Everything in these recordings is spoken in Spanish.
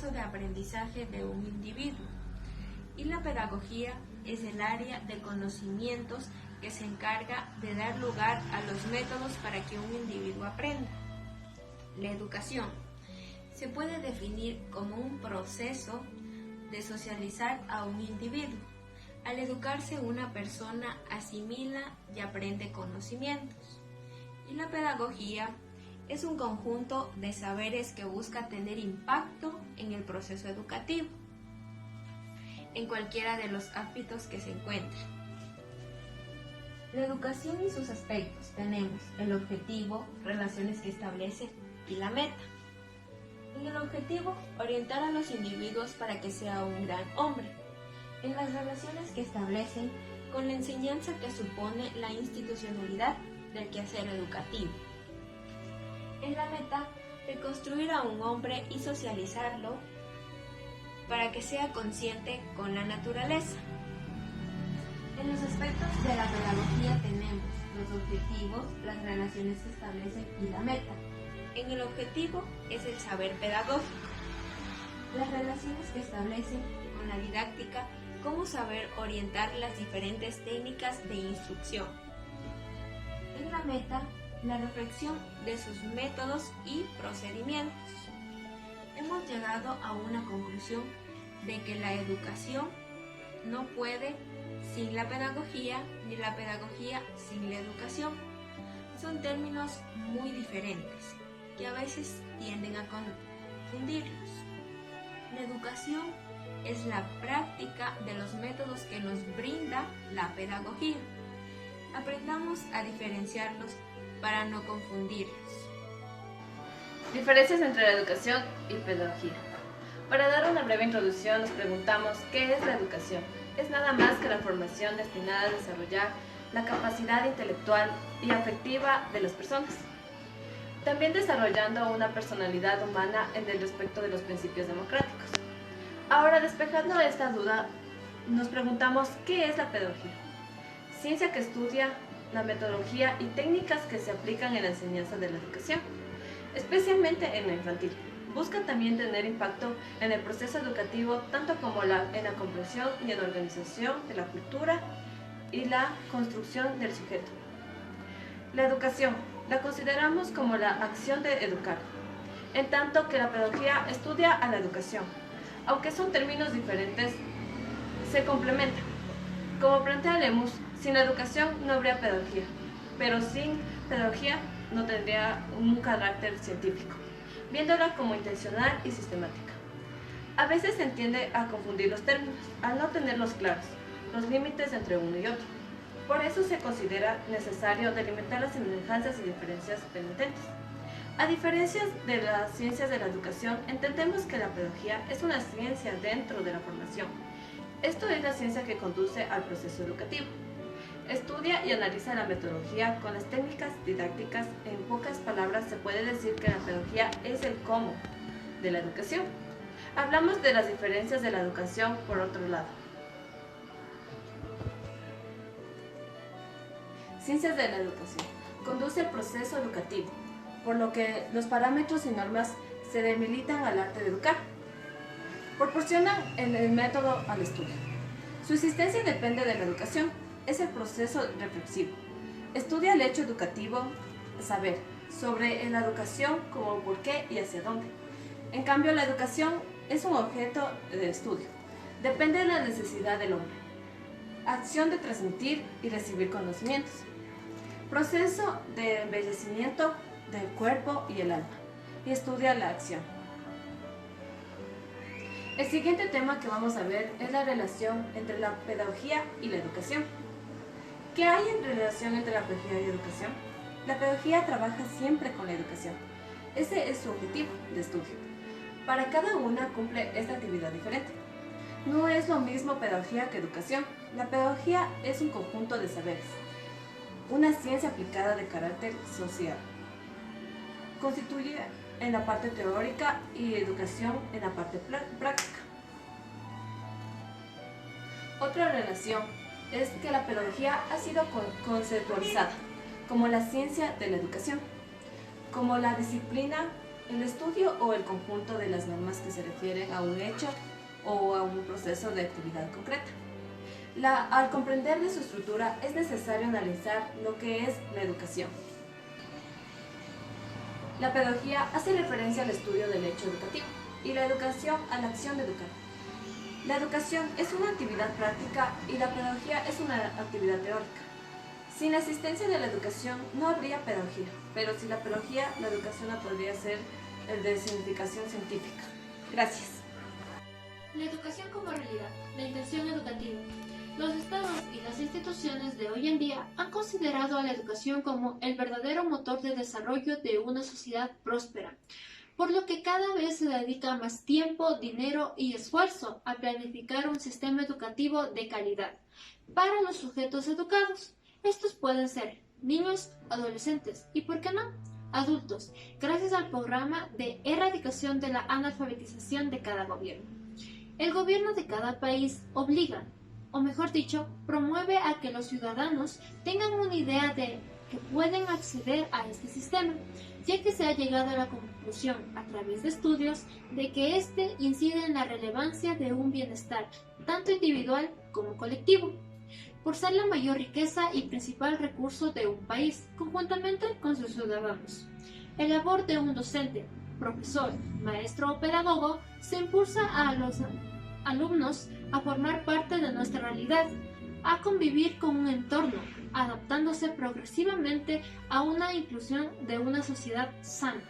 proceso de aprendizaje de un individuo. Y la pedagogía es el área de conocimientos que se encarga de dar lugar a los métodos para que un individuo aprenda. La educación se puede definir como un proceso de socializar a un individuo. Al educarse, una persona asimila y aprende conocimientos. Y la pedagogía es un conjunto de saberes que busca tener impacto en el proceso educativo, en cualquiera de los ámbitos que se encuentren. La educación y sus aspectos tenemos el objetivo, relaciones que establece y la meta. En el objetivo, orientar a los individuos para que sea un gran hombre. En las relaciones que establecen, con la enseñanza que supone la institucionalidad del quehacer educativo. En la meta, de construir a un hombre y socializarlo para que sea consciente con la naturaleza. En los aspectos de la pedagogía tenemos los objetivos, las relaciones que establecen y la meta. En el objetivo es el saber pedagógico, las relaciones que establecen con la didáctica, cómo saber orientar las diferentes técnicas de instrucción. En la meta, la reflexión de sus métodos y procedimientos. Hemos llegado a una conclusión de que la educación no puede sin la pedagogía, ni la pedagogía sin la educación. Son términos muy diferentes que a veces tienden a confundirlos. La educación es la práctica de los métodos que nos brinda la pedagogía. Aprendamos a diferenciarlos para no confundirlos. Diferencias entre la educación y pedagogía. Para dar una breve introducción nos preguntamos ¿qué es la educación? Es nada más que la formación destinada a desarrollar la capacidad intelectual y afectiva de las personas, también desarrollando una personalidad humana en el respecto de los principios democráticos. Ahora, despejando esta duda, nos preguntamos ¿qué es la pedagogía? Ciencia que estudia la metodología y técnicas que se aplican en la enseñanza de la educación, especialmente en la infantil. Busca también tener impacto en el proceso educativo, tanto como en la comprensión y en la organización de la cultura y la construcción del sujeto. La educación la consideramos como la acción de educar, en tanto que la pedagogía estudia a la educación. Aunque son términos diferentes, se complementan. Como plantea Lemus, sin la educación no habría pedagogía, pero sin pedagogía no tendría un carácter científico, viéndola como intencional y sistemática. A veces se tiende a confundir los términos, al no tenerlos claros, los límites entre uno y otro. Por eso se considera necesario delimitar las semejanzas y diferencias penitentes. A diferencia de las ciencias de la educación, entendemos que la pedagogía es una ciencia dentro de la formación. Esto es la ciencia que conduce al proceso educativo. Estudia y analiza la metodología con las técnicas didácticas. En pocas palabras, se puede decir que la pedagogía es el cómo de la educación. Hablamos de las diferencias de la educación por otro lado. Ciencias de la educación. Conduce el proceso educativo, por lo que los parámetros y normas se delimitan al arte de educar. Proporcionan el método al estudio. Su existencia depende de la educación. Es el proceso reflexivo. Estudia el hecho educativo, saber, sobre la educación como por qué y hacia dónde. En cambio, la educación es un objeto de estudio. Depende de la necesidad del hombre. Acción de transmitir y recibir conocimientos. Proceso de embellecimiento del cuerpo y el alma. Y estudia la acción. El siguiente tema que vamos a ver es la relación entre la pedagogía y la educación. ¿Qué hay en relación entre la pedagogía y la educación? La pedagogía trabaja siempre con la educación. Ese es su objetivo de estudio. Para cada una cumple esta actividad diferente. No es lo mismo pedagogía que educación. La pedagogía es un conjunto de saberes, una ciencia aplicada de carácter social. Constituye en la parte teórica y educación en la parte práctica. Otra relación es que la pedagogía ha sido conceptualizada como la ciencia de la educación, como la disciplina el estudio o el conjunto de las normas que se refieren a un hecho o a un proceso de actividad concreta. Al comprender de su estructura es necesario analizar lo que es la educación. La pedagogía hace referencia al estudio del hecho educativo y la educación a la acción de educar. La educación es una actividad práctica y la pedagogía es una actividad teórica. Sin la existencia de la educación no habría pedagogía, pero sin la pedagogía la educación no podría ser el de significación científica. Gracias. La educación como realidad, la intención educativa. Los estados y las instituciones de hoy en día han considerado a la educación como el verdadero motor de desarrollo de una sociedad próspera, por lo que cada vez se dedica más tiempo, dinero y esfuerzo a planificar un sistema educativo de calidad para los sujetos educados. Estos pueden ser niños, adolescentes y, ¿por qué no?, adultos, gracias al programa de erradicación de la analfabetización de cada gobierno. El gobierno de cada país obliga, o mejor dicho, promueve a que los ciudadanos tengan una idea de que pueden acceder a este sistema, ya que se ha llegado a la conclusión, a través de estudios, de que este incide en la relevancia de un bienestar, tanto individual como colectivo, por ser la mayor riqueza y principal recurso de un país, conjuntamente con sus ciudadanos. El labor de un docente, profesor, maestro o pedagogo se impulsa a los alumnos a formar parte de nuestra realidad, a convivir con un entorno, adaptándose progresivamente a una inclusión de una sociedad sana.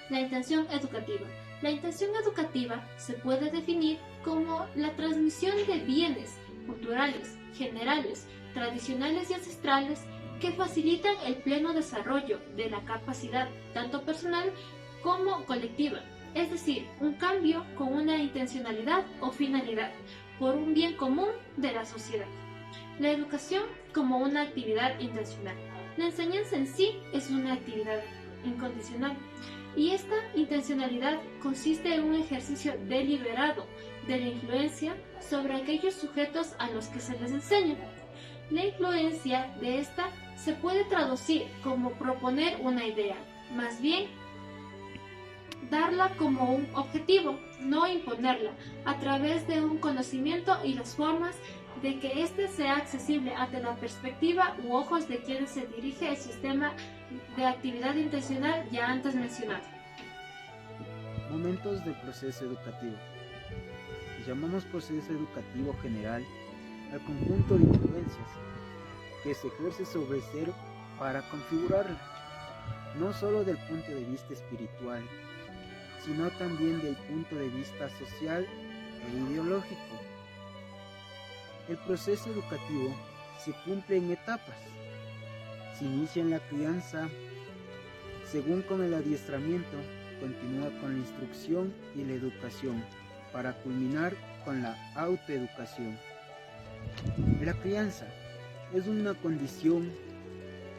La intención educativa. La intención educativa se puede definir como la transmisión de bienes culturales, generales, tradicionales y ancestrales que facilitan el pleno desarrollo de la capacidad tanto personal como colectiva, es decir, un cambio con una intencionalidad o finalidad por un bien común de la sociedad. La educación como una actividad intencional. La enseñanza en sí es una actividad incondicional y esta intencionalidad consiste en un ejercicio deliberado de la influencia sobre aquellos sujetos a los que se les enseña. La influencia de esta se puede traducir como proponer una idea, más bien darla como un objetivo, no imponerla, a través de un conocimiento y las formas de que éste sea accesible ante la perspectiva u ojos de quienes se dirige el sistema de actividad intencional ya antes mencionado. Momentos del proceso educativo. Llamamos proceso educativo general al conjunto de influencias que se ejerce sobre el ser para configurarlo, no solo del punto de vista espiritual, sino también del punto de vista social e ideológico. El proceso educativo se cumple en etapas. Se inicia en la crianza, según con el adiestramiento, continúa con la instrucción y la educación, para culminar con la autoeducación. La crianza es una condición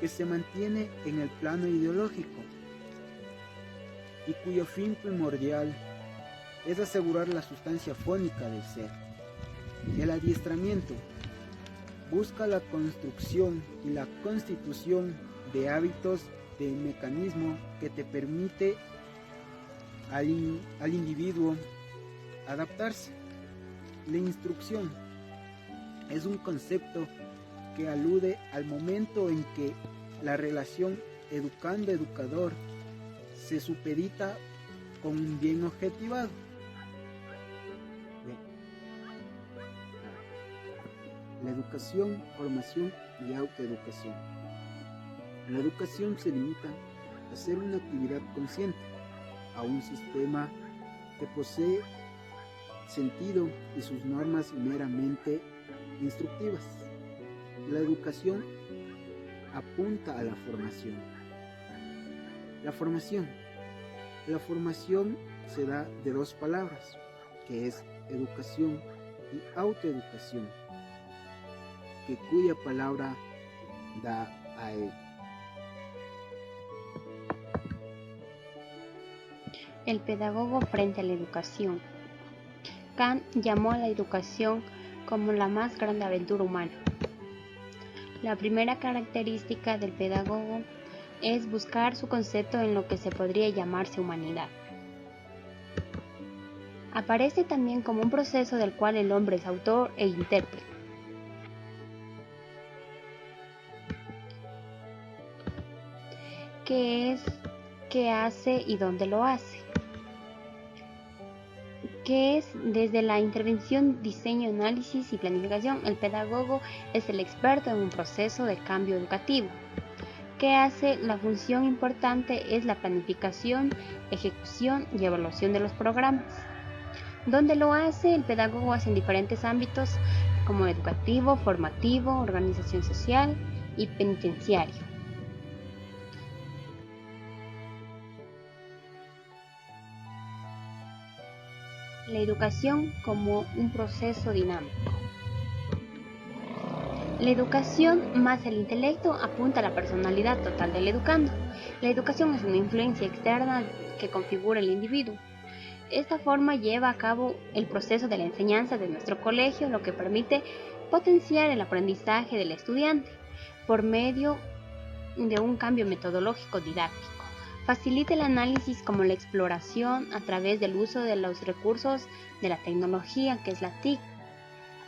que se mantiene en el plano ideológico y cuyo fin primordial es asegurar la sustancia fónica del ser. El adiestramiento busca la construcción y la constitución de hábitos de mecanismo que te permite al individuo adaptarse. La instrucción es un concepto que alude al momento en que la relación educando-educador se supedita con un bien objetivado. La educación, formación y autoeducación. La educación se limita a ser una actividad consciente, a un sistema que posee sentido y sus normas meramente instructivas. La educación apunta a la formación. La formación se da de dos palabras, que es educación y autoeducación, que cuya palabra da a él. El pedagogo frente a la educación. Kant llamó a la educación como la más grande aventura humana. La primera característica del pedagogo es buscar su concepto en lo que se podría llamarse humanidad. Aparece también como un proceso del cual el hombre es autor e intérprete. ¿Qué es? ¿Qué hace y dónde lo hace? ¿Qué es? Desde la intervención, diseño, análisis y planificación, el pedagogo es el experto en un proceso de cambio educativo. ¿Qué hace? La función importante es la planificación, ejecución y evaluación de los programas. ¿Dónde lo hace? El pedagogo hace en diferentes ámbitos como educativo, formativo, organización social y penitenciario. La educación como un proceso dinámico. La educación más el intelecto apunta a la personalidad total del educando. La educación es una influencia externa que configura el individuo. Esta forma lleva a cabo el proceso de la enseñanza de nuestro colegio, lo que permite potenciar el aprendizaje del estudiante por medio de un cambio metodológico didáctico. Facilita el análisis como la exploración a través del uso de los recursos de la tecnología, que es la TIC,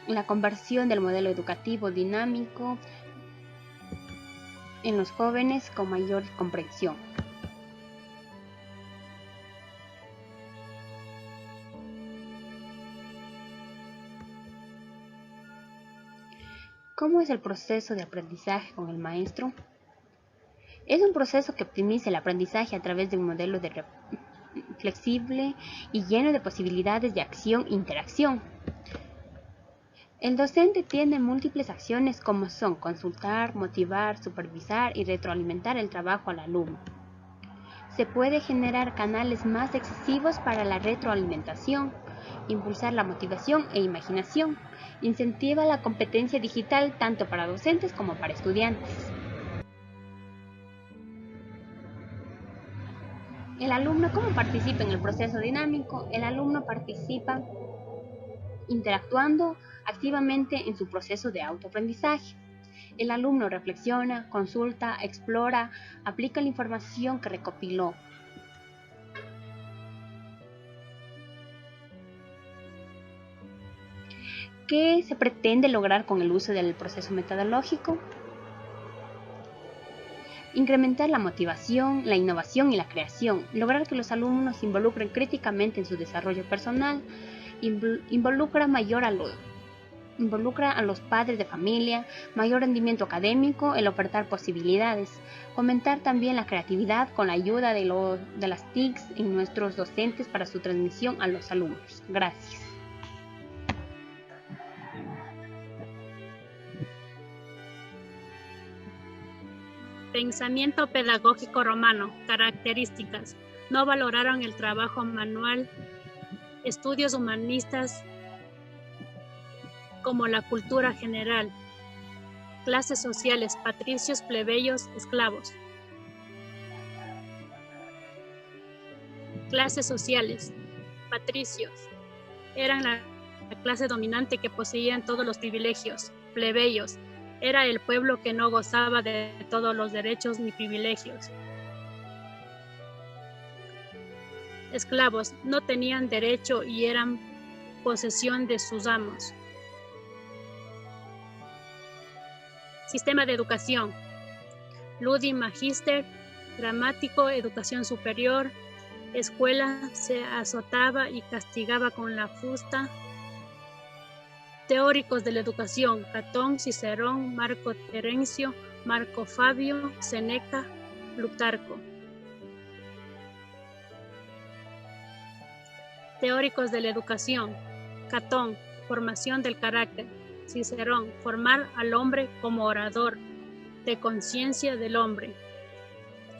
la conversión del modelo educativo dinámico en los jóvenes con mayor comprensión. ¿Cómo es el proceso de aprendizaje con el maestro? Es un proceso que optimiza el aprendizaje a través de un modelo flexible y lleno de posibilidades de acción e interacción. El docente tiene múltiples acciones como son consultar, motivar, supervisar y retroalimentar el trabajo al alumno. Se puede generar canales más excesivos para la retroalimentación, impulsar la motivación e imaginación, incentiva la competencia digital tanto para docentes como para estudiantes. El alumno, ¿cómo participa en el proceso dinámico? El alumno participa interactuando activamente en su proceso de autoaprendizaje. El alumno reflexiona, consulta, explora, aplica la información que recopiló. ¿Qué se pretende lograr con el uso del proceso metodológico? Incrementar la motivación, la innovación y la creación, lograr que los alumnos se involucren críticamente en su desarrollo personal, involucra a los padres de familia, mayor rendimiento académico, el ofertar posibilidades, fomentar también la creatividad con la ayuda de las TICs en nuestros docentes para su transmisión a los alumnos. Gracias. Pensamiento pedagógico romano. Características. No valoraron el trabajo manual. Estudios humanistas como la cultura general. Clases sociales. Patricios, plebeyos, esclavos. Clases sociales. Patricios. Eran la clase dominante que poseían todos los privilegios. Plebeyos. Era el pueblo que no gozaba de todos los derechos ni privilegios. Esclavos, no tenían derecho y eran posesión de sus amos. Sistema de educación. Ludi Magister, gramático, educación superior, escuela, se azotaba y castigaba con la fusta. Teóricos de la educación, Catón, Cicerón, Marco Terencio, Marco Fabio, Seneca, Plutarco. Teóricos de la educación, Catón, formación del carácter, Cicerón, formar al hombre como orador, de conciencia del hombre.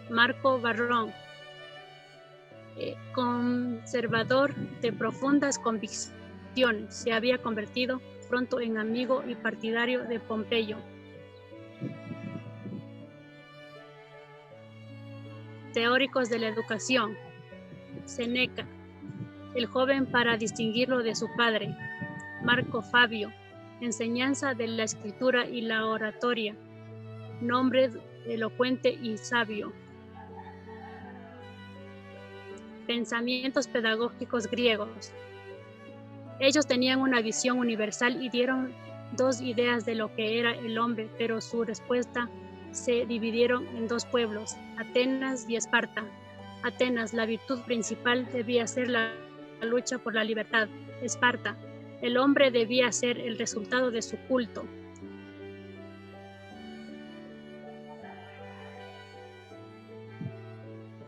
Marco Varrón, conservador de profundas convicciones, se había convertido pronto en amigo y partidario de Pompeyo. Teóricos de la educación, Seneca, el joven para distinguirlo de su padre. Marco Fabio, enseñanza de la escritura y la oratoria, nombre elocuente y sabio. Pensamientos pedagógicos griegos. Ellos tenían una visión universal y dieron dos ideas de lo que era el hombre, pero su respuesta se dividieron en dos pueblos, Atenas y Esparta. Atenas, la virtud principal debía ser la lucha por la libertad. Esparta, el hombre debía ser el resultado de su culto.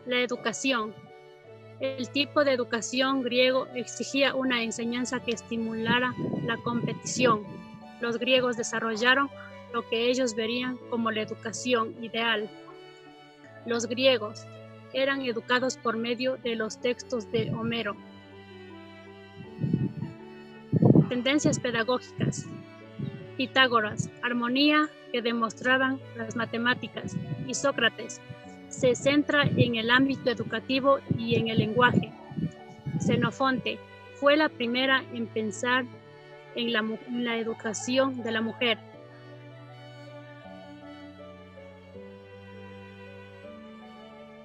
La educación. El tipo de educación griego exigía una enseñanza que estimulara la competición. Los griegos desarrollaron lo que ellos verían como la educación ideal. Los griegos eran educados por medio de los textos de Homero. Tendencias pedagógicas. Pitágoras, armonía que demostraban las matemáticas, y Sócrates se centra en el ámbito educativo y en el lenguaje. Xenofonte fue la primera en pensar en la educación de la mujer.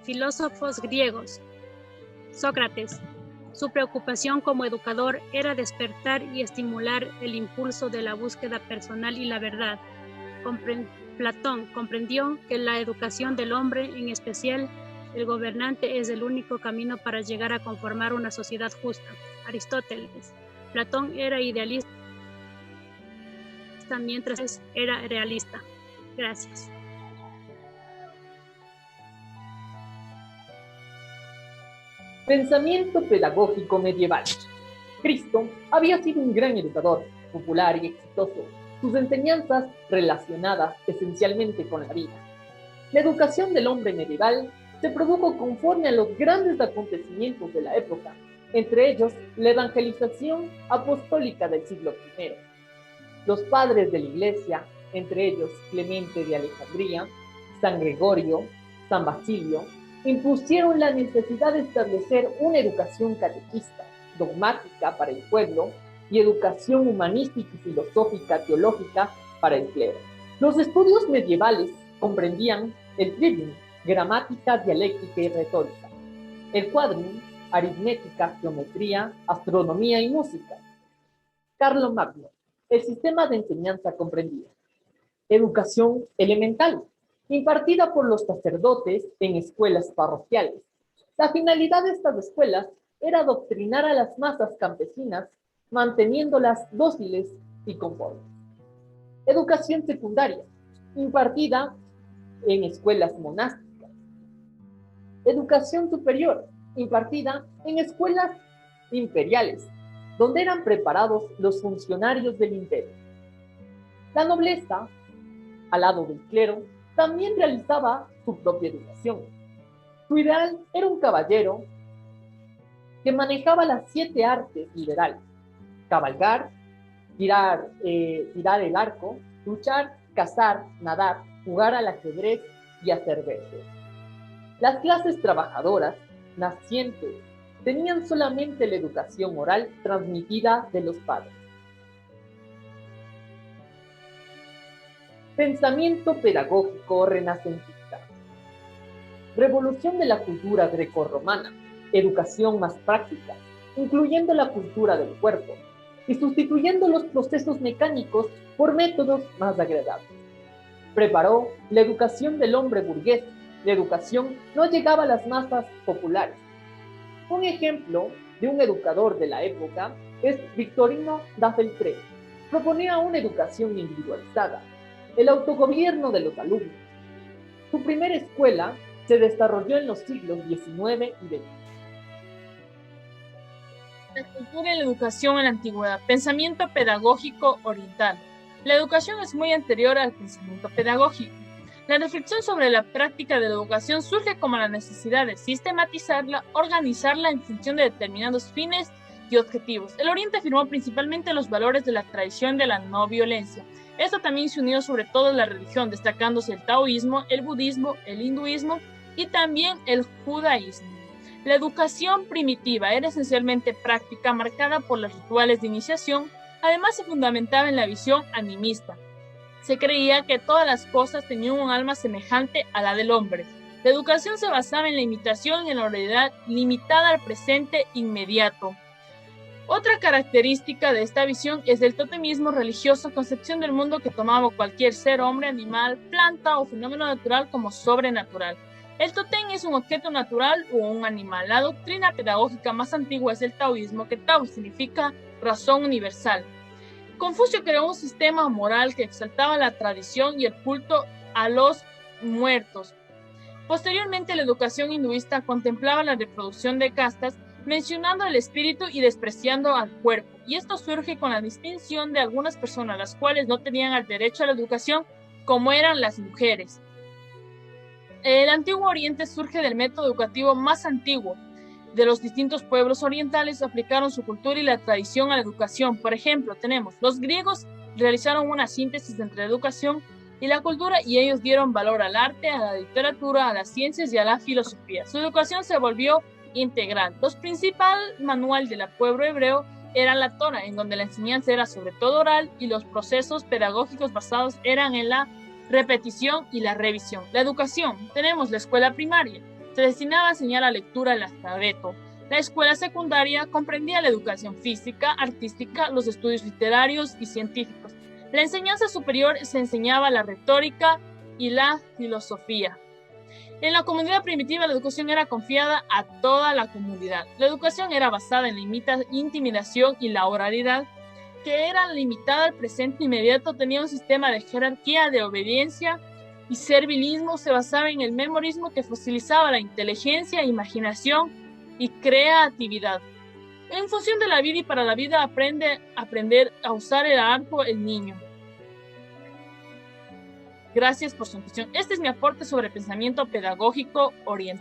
Filósofos griegos. Sócrates. Su preocupación como educador era despertar y estimular el impulso de la búsqueda personal y la verdad. Platón comprendió que la educación del hombre, en especial el gobernante, es el único camino para llegar a conformar una sociedad justa. Aristóteles. Platón era idealista mientras era realista. Gracias. Pensamiento pedagógico medieval. Cristo había sido un gran educador, popular y exitoso. Sus enseñanzas relacionadas esencialmente con la vida. La educación del hombre medieval se produjo conforme a los grandes acontecimientos de la época, entre ellos la evangelización apostólica del siglo I. Los padres de la Iglesia, entre ellos Clemente de Alejandría, San Gregorio, San Basilio, impusieron la necesidad de establecer una educación catequista, dogmática para el pueblo, y educación humanística y filosófica teológica para el clero. Los estudios medievales comprendían el trivium, gramática, dialéctica y retórica, el quadrium, aritmética, geometría, astronomía y música. Carlomagno, el sistema de enseñanza comprendía educación elemental, impartida por los sacerdotes en escuelas parroquiales. La finalidad de estas escuelas era adoctrinar a las masas campesinas, manteniéndolas dóciles y conformes. Educación secundaria, impartida en escuelas monásticas. Educación superior, impartida en escuelas imperiales, donde eran preparados los funcionarios del imperio. La nobleza, al lado del clero, también realizaba su propia educación. Su ideal era un caballero que manejaba las 7 artes liberales: cabalgar, tirar el arco, luchar, cazar, nadar, jugar al ajedrez y hacer versos. Las clases trabajadoras, nacientes, tenían solamente la educación oral transmitida de los padres. Pensamiento pedagógico renacentista. Revolución de la cultura grecorromana, educación más práctica, incluyendo la cultura del cuerpo, y sustituyendo los procesos mecánicos por métodos más agradables. Preparó la educación del hombre burgués. La educación no llegaba a las masas populares. Un ejemplo de un educador de la época es Victorino da Feltre. Proponía una educación individualizada, el autogobierno de los alumnos. Su primera escuela se desarrolló en los siglos XIX y XX. La cultura y la educación en la antigüedad. Pensamiento pedagógico oriental. La educación es muy anterior al pensamiento pedagógico. La reflexión sobre la práctica de la educación surge como la necesidad de sistematizarla, organizarla en función de determinados fines y objetivos. El Oriente afirmó principalmente los valores de la tradición de la no violencia. Esto también se unió sobre todo a la religión, destacándose el taoísmo, el budismo, el hinduismo y también el judaísmo. La educación primitiva era esencialmente práctica, marcada por los rituales de iniciación. Además, se fundamentaba en la visión animista. Se creía que todas las cosas tenían un alma semejante a la del hombre. La educación se basaba en la imitación y en la oralidad limitada al presente inmediato. Otra característica de esta visión es el totemismo religioso, concepción del mundo que tomaba cualquier ser, hombre, animal, planta o fenómeno natural como sobrenatural. El tótem es un objeto natural o un animal. La doctrina pedagógica más antigua es el taoísmo, que tao significa razón universal. Confucio creó un sistema moral que exaltaba la tradición y el culto a los muertos. Posteriormente, la educación hinduista contemplaba la reproducción de castas, mencionando el espíritu y despreciando al cuerpo. Y esto surge con la distinción de algunas personas, las cuales no tenían el derecho a la educación, como eran las mujeres. El Antiguo Oriente surge del método educativo más antiguo. De los distintos pueblos orientales aplicaron su cultura y la tradición a la educación. Por ejemplo, tenemos los griegos realizaron una síntesis entre la educación y la cultura y ellos dieron valor al arte, a la literatura, a las ciencias y a la filosofía. Su educación se volvió integral. Los principal manual del pueblo hebreo era la Torá, en donde la enseñanza era sobre todo oral y los procesos pedagógicos basados eran en la repetición y la revisión. La educación, tenemos la escuela primaria, se destinaba a enseñar la lectura, el alfabeto. La escuela secundaria comprendía la educación física, artística, los estudios literarios y científicos. La enseñanza superior se enseñaba la retórica y la filosofía. En la comunidad primitiva, la educación era confiada a toda la comunidad. La educación era basada en la intimidación y la oralidad, que era limitada al presente inmediato, tenía un sistema de jerarquía, de obediencia y servilismo, se basaba en el memorismo que fosilizaba la inteligencia, imaginación y creatividad. En función de la vida y para la vida, aprender a usar el arco el niño. Gracias por su atención. Este es mi aporte sobre pensamiento pedagógico oriental.